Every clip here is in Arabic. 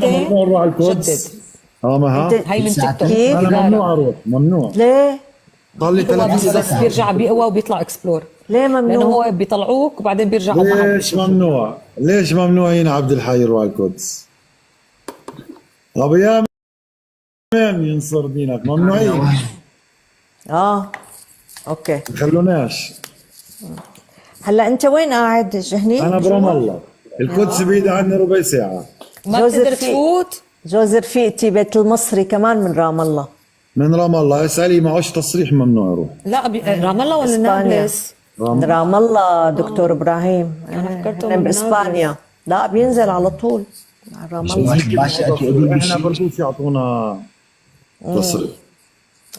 ساعتين ممنوع نروح على جدد. القدس. ما ها هاي من تيك توك. كيف؟ انا لا ممنوع اروح، ممنوع. ليه؟ صار لي هو 3 بس بيرجع بيقوى وبيطلع اكسبلور. ليه لانه ممنوع؟ هو بيطلعوك وبعدين بيرجعوا معك ليش بيشوفوك. ممنوع؟ ليش ممنوعين عبد الحي يروح على القدس؟ طب يا مين ينصر دينك؟ ممنوعين، اوكي. خلوناش. هلا انت وين قاعد جهني؟ انا برام الله، القدس بعيدة عني ربع ساعة. ما جوز بتقدر رفيق. تفوت. جوز رفيقتي بيت المصري كمان من رام الله. من رام الله اسألي معوش تصريح ممنوع يروح. لا رام الله ولا إسبانيا. نابلس؟ من رام الله دكتور ابراهيم. أنا فكرته هن من باسبانيا. لا بينزل على طول رام الله. باشا أتي أقول احنا بشيء. برضوش يعطونا تصريح.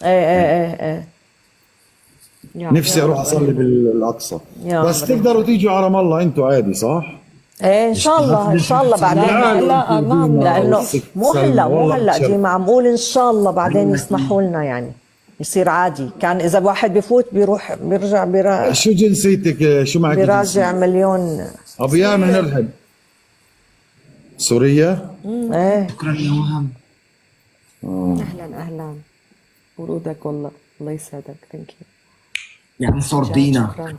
ايه نفسي اروح اصلي بالاقصى، يا بس عمري. تقدروا تيجوا على رام الله انتوا عادي صح؟ ايه ان شاء الله ان شاء الله بعدين. لا ما لانه مو هلا والله ديما عم قول ان شاء الله بعدين يسمحوا لنا يعني يصير عادي. كان اذا واحد بيفوت بيروح بيرجع شو جنسيتك؟ شو معك بيراجع جنسية؟ مليون. ابيام نرحب. سوريا؟ ايه شكرا يا وهم. اهلا ورودك والله الله يسعدك. ثانك يو. يعني صار دينا شكرا.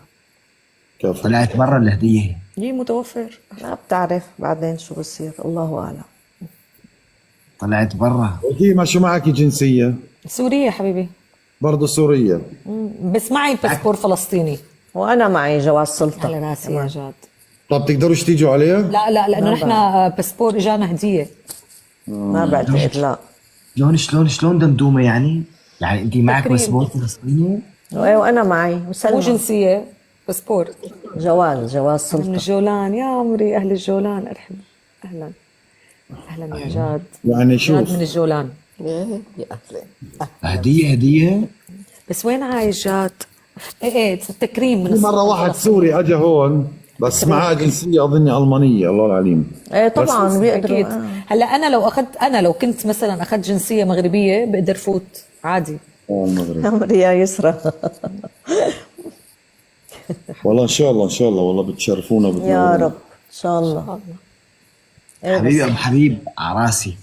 كيف؟ طلعت برا الهدية. هي متوفر. ما بتعرف بعدين شو بصير الله اعلم. طلعت برا. وديما شو معك جنسية؟ سوريا حبيبي. برضه سورية. بس معي باسبور فلسطيني. وانا معي جواز سلطه. على راسي يا جاد. طب تقدروش تيجوا عليها؟ لا لانه نحن باسبور اجانا هديه. ما بعتقد لا. شلون دمدومة يعني؟ يعني انت معك تكريم. باسبور فلسطيني؟ ايه وانا معي مو وسلمى. جنسيه باسبور. جواز من سلطه. الجولان يا عمري. اهل الجولان ارحب. اهلا يا جاد. يعني جاد من شوف الجولان. يا اهلا. هدية. بس وين عايش جاد؟ ايه تكريم من في مرة واحد سوري اجى هون بس معاه جنسية اظني المانية الله العليم. ايه طبعا اكيد. بيقدروا. هلا انا لو كنت مثلا اخذت جنسيه مغربيه بقدر فوت عادي. المغرب. عمري يا يسرى. والله ان شاء الله ان شاء الله والله بتشرفونا يا رب ان شاء الله. حبيبي ابو حبيب على راسي.